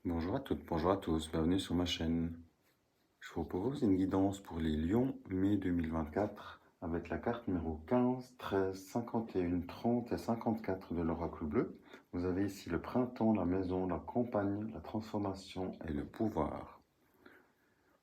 Bonjour à toutes, bonjour à tous, bienvenue sur ma chaîne. Je vous propose une guidance pour les Lions mai 2024 avec la carte numéro 15, 13, 51, 30 et 54 de l'oracle bleu. Vous avez ici le printemps, la maison, la campagne, la transformation et le pouvoir.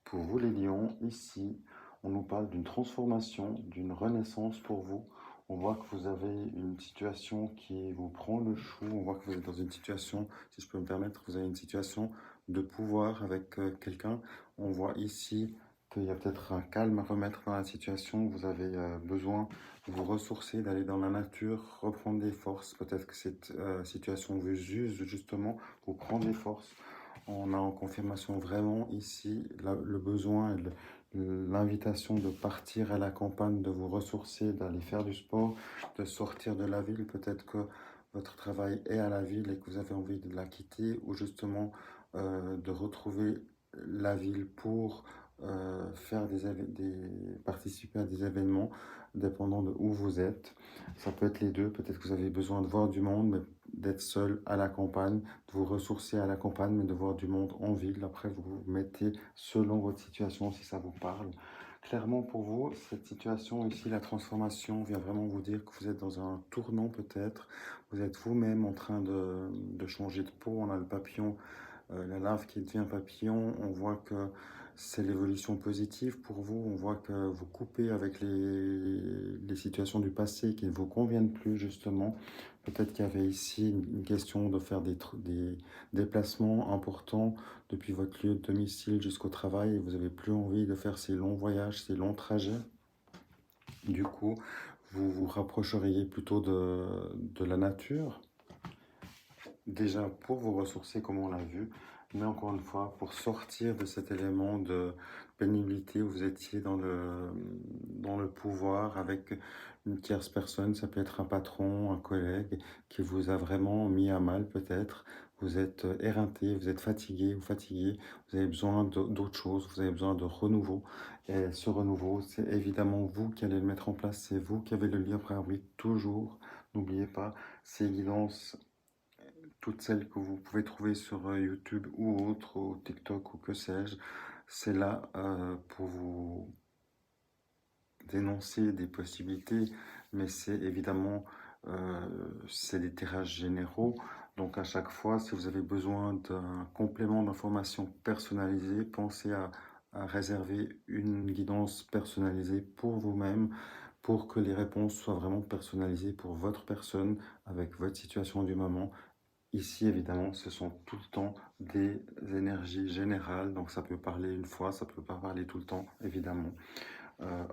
Pour vous les lions, ici, on nous parle d'une transformation, d'une renaissance pour vous. On voit que vous avez une situation qui vous prend le chou. On voit que vous êtes dans une situation, si je peux me permettre, vous avez une situation de pouvoir avec quelqu'un. On voit ici qu'il y a peut-être un calme à remettre dans la situation. Vous avez besoin de vous ressourcer, d'aller dans la nature, reprendre des forces. Peut-être que cette situation vous use justement, vous prend des forces. On a en confirmation vraiment ici le besoin et l'invitation de partir à la campagne, de vous ressourcer, d'aller faire du sport, de sortir de la ville. Peut-être que votre travail est à la ville et que vous avez envie de la quitter ou justement de retrouver la ville pour faire participer à des événements dépendant de où vous êtes. Ça peut être les deux. Peut-être que vous avez besoin de voir du monde, mais d'être seul à la campagne, de vous ressourcer à la campagne, mais de voir du monde en ville. Après, vous vous mettez selon votre situation, si ça vous parle. Clairement, pour vous, cette situation ici, la transformation, vient vraiment vous dire que vous êtes dans un tournant peut-être. Vous êtes vous-même en train de changer de peau. On a le papillon, la larve qui devient papillon. On voit que c'est l'évolution positive pour vous. On voit que vous coupez avec les situations du passé qui ne vous conviennent plus, justement. Peut-être qu'il y avait ici une question de faire des déplacements importants depuis votre lieu de domicile jusqu'au travail et vous n'avez plus envie de faire ces longs voyages, ces longs trajets. Du coup, vous vous rapprocheriez plutôt de la nature. Déjà pour vous ressourcer, comme on l'a vu, mais encore une fois, pour sortir de cet élément de pénibilité où vous étiez dans le pouvoir avec une tierce personne, ça peut être un patron, un collègue, qui vous a vraiment mis à mal peut-être. Vous êtes éreinté, vous êtes fatigué ou fatigué, vous avez besoin d'autre chose, vous avez besoin de renouveau. Et ce renouveau, c'est évidemment vous qui allez le mettre en place, c'est vous qui avez le libre arbitre toujours. N'oubliez pas, ces guidances toutes celles que vous pouvez trouver sur YouTube ou autre, ou TikTok ou que sais-je, c'est là pour vous dénoncer des possibilités, mais c'est évidemment, c'est des tirages généraux. Donc à chaque fois, si vous avez besoin d'un complément d'information personnalisé, pensez à réserver une guidance personnalisée pour vous-même, pour que les réponses soient vraiment personnalisées pour votre personne, avec votre situation du moment. Ici, évidemment, ce sont tout le temps des énergies générales, donc ça peut parler une fois, ça peut pas parler tout le temps, évidemment.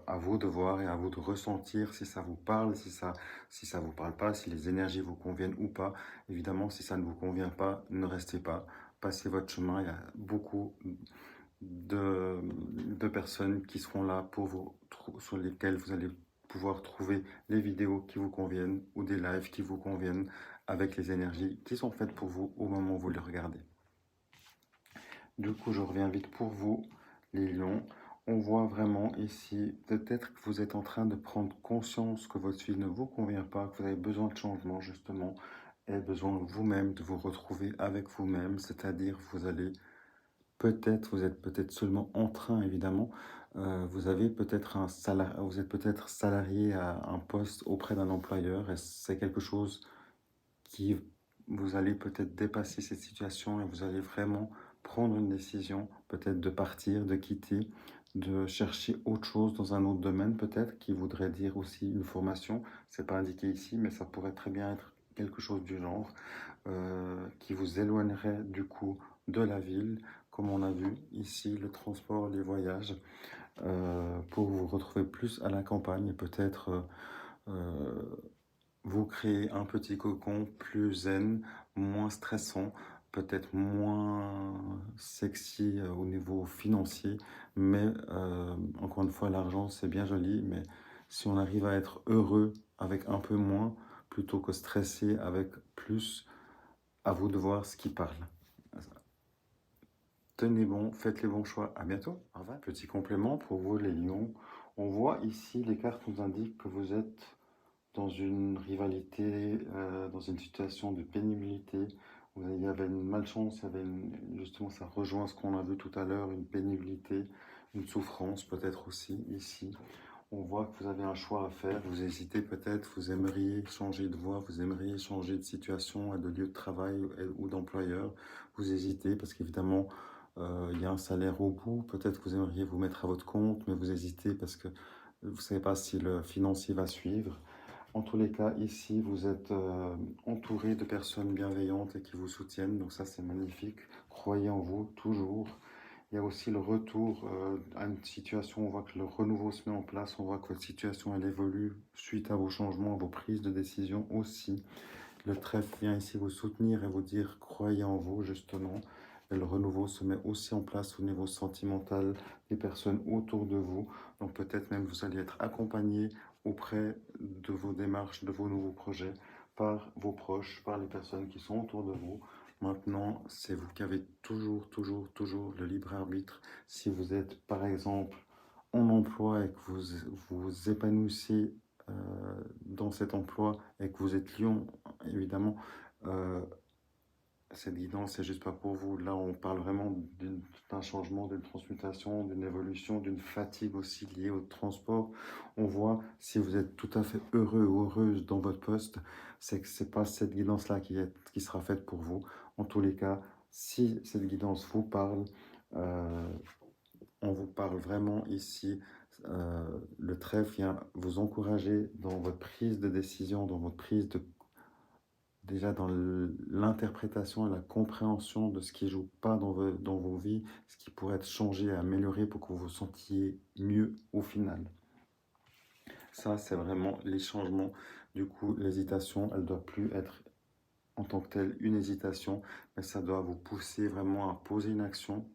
À vous de voir et à vous de ressentir si ça vous parle, si ça vous parle pas, si les énergies vous conviennent ou pas. Évidemment, si ça ne vous convient pas, ne restez pas, passez votre chemin. Il y a beaucoup de personnes qui seront là pour vous, sur lesquelles vous allez pouvoir trouver les vidéos qui vous conviennent ou des lives qui vous conviennent avec les énergies qui sont faites pour vous au moment où vous les regardez. Du coup, je reviens vite pour vous, les lions. On voit vraiment ici, peut-être que vous êtes en train de prendre conscience que votre vie ne vous convient pas, que vous avez besoin de changement justement, et besoin vous-même de vous retrouver avec vous-même, c'est-à-dire vous allez peut-être, vous êtes peut-être seulement en train, évidemment, vous avez peut-être vous êtes peut-être salarié à un poste auprès d'un employeur et c'est quelque chose qui vous allez peut-être dépasser cette situation et vous allez vraiment prendre une décision, peut-être de partir, de quitter, de chercher autre chose dans un autre domaine, peut-être, qui voudrait dire aussi une formation. C'est pas indiqué ici, mais ça pourrait très bien être quelque chose du genre, qui vous éloignerait du coup de la ville, comme on a vu ici, le transport, les voyages, pour vous retrouver plus à la campagne et peut-être vous créez un petit cocon plus zen, moins stressant, peut-être moins sexy au niveau financier, mais encore une fois, l'argent c'est bien joli, mais si on arrive à être heureux avec un peu moins, plutôt que stressé avec plus, à vous de voir ce qui parle. Tenez bon, faites les bons choix. À bientôt. Au revoir. Petit complément pour vous les lions. On voit ici, les cartes nous indiquent que vous êtes dans une rivalité, dans une situation de pénibilité. Il y avait une malchance, il y avait justement, ça rejoint ce qu'on a vu tout à l'heure, une pénibilité, une souffrance peut-être aussi ici. On voit que vous avez un choix à faire, vous hésitez peut-être, vous aimeriez changer de voie, vous aimeriez changer de situation, de lieu de travail ou d'employeur. Vous hésitez parce qu'évidemment, il y a un salaire au bout. Peut-être que vous aimeriez vous mettre à votre compte, mais vous hésitez parce que vous ne savez pas si le financier va suivre. En tous les cas, ici, vous êtes entouré de personnes bienveillantes et qui vous soutiennent. Donc ça, c'est magnifique. Croyez en vous toujours. Il y a aussi le retour à une situation, on voit que le renouveau se met en place, on voit que votre situation, elle évolue suite à vos changements, à vos prises de décision aussi. Le trèfle vient ici vous soutenir et vous dire, croyez en vous, justement. Et le renouveau se met aussi en place au niveau sentimental des personnes autour de vous. Donc peut-être même vous allez être accompagné auprès de vos démarches, de vos nouveaux projets, par vos proches, par les personnes qui sont autour de vous. Maintenant, c'est vous qui avez toujours le libre arbitre. Si vous êtes, par exemple, en emploi et que vous vous épanouissez euh, dans cet emploi et que vous êtes lion, évidemment, euh, cette guidance, c'est juste pas pour vous. Là, on parle vraiment d'un changement, d'une transmutation, d'une évolution, d'une fatigue aussi liée au transport. On voit si vous êtes tout à fait heureux ou heureuse dans votre poste, c'est que c'est pas cette guidance-là qui sera faite pour vous. En tous les cas, si cette guidance vous parle, euh, on vous parle vraiment ici. Le trèfle vient vous encourager dans votre prise de décision, dans votre prise de déjà dans l'interprétation et la compréhension de ce qui joue pas dans vos vies, ce qui pourrait être changé et amélioré pour que vous vous sentiez mieux au final. Ça, c'est vraiment les changements. Du coup, l'hésitation, elle doit plus être en tant que telle une hésitation, mais ça doit vous pousser vraiment à poser une action,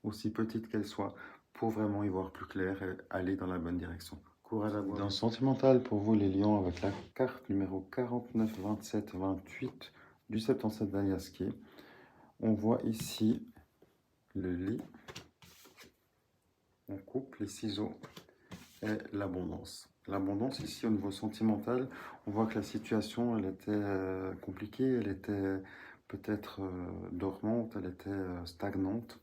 aussi petite qu'elle soit, pour vraiment y voir plus clair et aller dans la bonne direction. Courage à vous. Dans sentimental pour vous les lions avec la carte numéro 49, 27, 28 du 77 d'Aliasqué. On voit ici le lit, on coupe les ciseaux et l'abondance. L'abondance ici au niveau sentimental, on voit que la situation elle était compliquée, elle était peut-être dormante, elle était stagnante.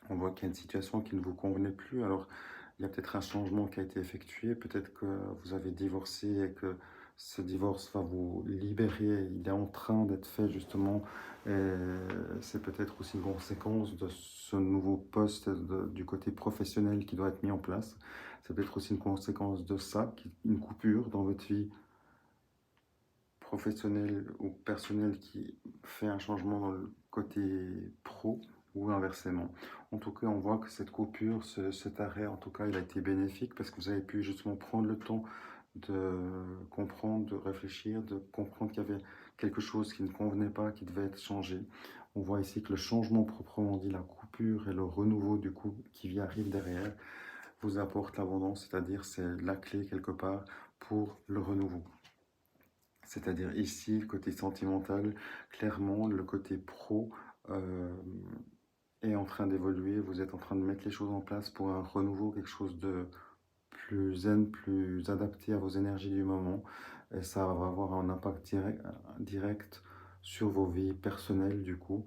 On voit qu'il y a une situation qui ne vous convenait plus. Alors, il y a peut-être un changement qui a été effectué. Peut-être que vous avez divorcé et que ce divorce va vous libérer. Il est en train d'être fait, justement. Et c'est peut-être aussi une conséquence de ce nouveau poste du côté professionnel qui doit être mis en place. C'est peut-être aussi une conséquence de ça, une coupure dans votre vie professionnelle ou personnelle qui fait un changement dans le côté pro ou inversement. En tout cas, on voit que cette coupure, cet arrêt, en tout cas, il a été bénéfique parce que vous avez pu justement prendre le temps de comprendre, de réfléchir, de comprendre qu'il y avait quelque chose qui ne convenait pas, qui devait être changé. On voit ici que le changement proprement dit, la coupure et le renouveau du coup qui arrive derrière, vous apporte l'abondance, c'est-à-dire c'est la clé quelque part pour le renouveau. C'est-à-dire ici, le côté sentimental, clairement, le côté pro est en train d'évoluer. Vous êtes en train de mettre les choses en place pour un renouveau, quelque chose de plus zen, plus adapté à vos énergies du moment. Et ça va avoir un impact direct sur vos vies personnelles, du coup,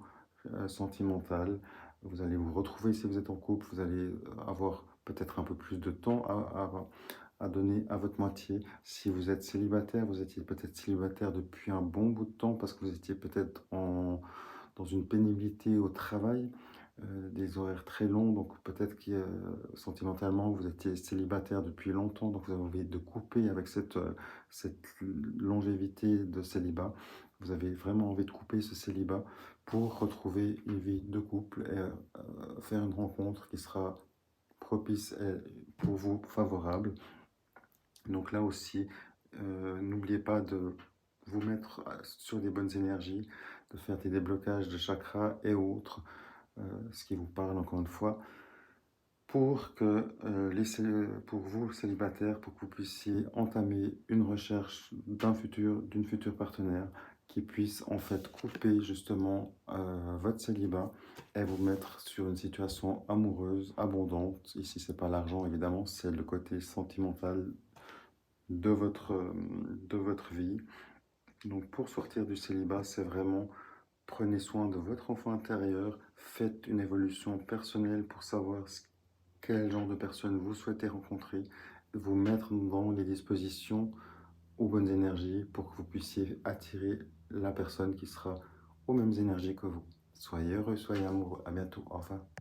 sentimentales. Vous allez vous retrouver si vous êtes en couple, vous allez avoir peut-être un peu plus de temps à donner à votre moitié. Si vous êtes célibataire, vous étiez peut-être célibataire depuis un bon bout de temps parce que vous étiez peut-être dans une pénibilité au travail, des horaires très longs, donc peut-être que sentimentalement vous étiez célibataire depuis longtemps, donc vous avez envie de couper avec cette longévité de célibat. Vous avez vraiment envie de couper ce célibat pour retrouver une vie de couple et faire une rencontre qui sera propice et pour vous favorable. Donc là aussi, n'oubliez pas de vous mettre sur des bonnes énergies, de faire des déblocages de chakras et autres, ce qui vous parle encore une fois, pour que pour vous célibataires, pour que vous puissiez entamer une recherche d'une future partenaire qui puisse en fait couper justement votre célibat et vous mettre sur une situation amoureuse, abondante. Ici, c'est pas l'argent évidemment, c'est le côté sentimental de votre vie. Donc pour sortir du célibat, c'est vraiment Prenez soin de votre enfant intérieur, faites une évolution personnelle pour savoir quel genre de personne vous souhaitez rencontrer, vous mettre dans les dispositions aux bonnes énergies pour que vous puissiez attirer la personne qui sera aux mêmes énergies que vous. Soyez heureux, soyez amoureux. À bientôt. Au revoir.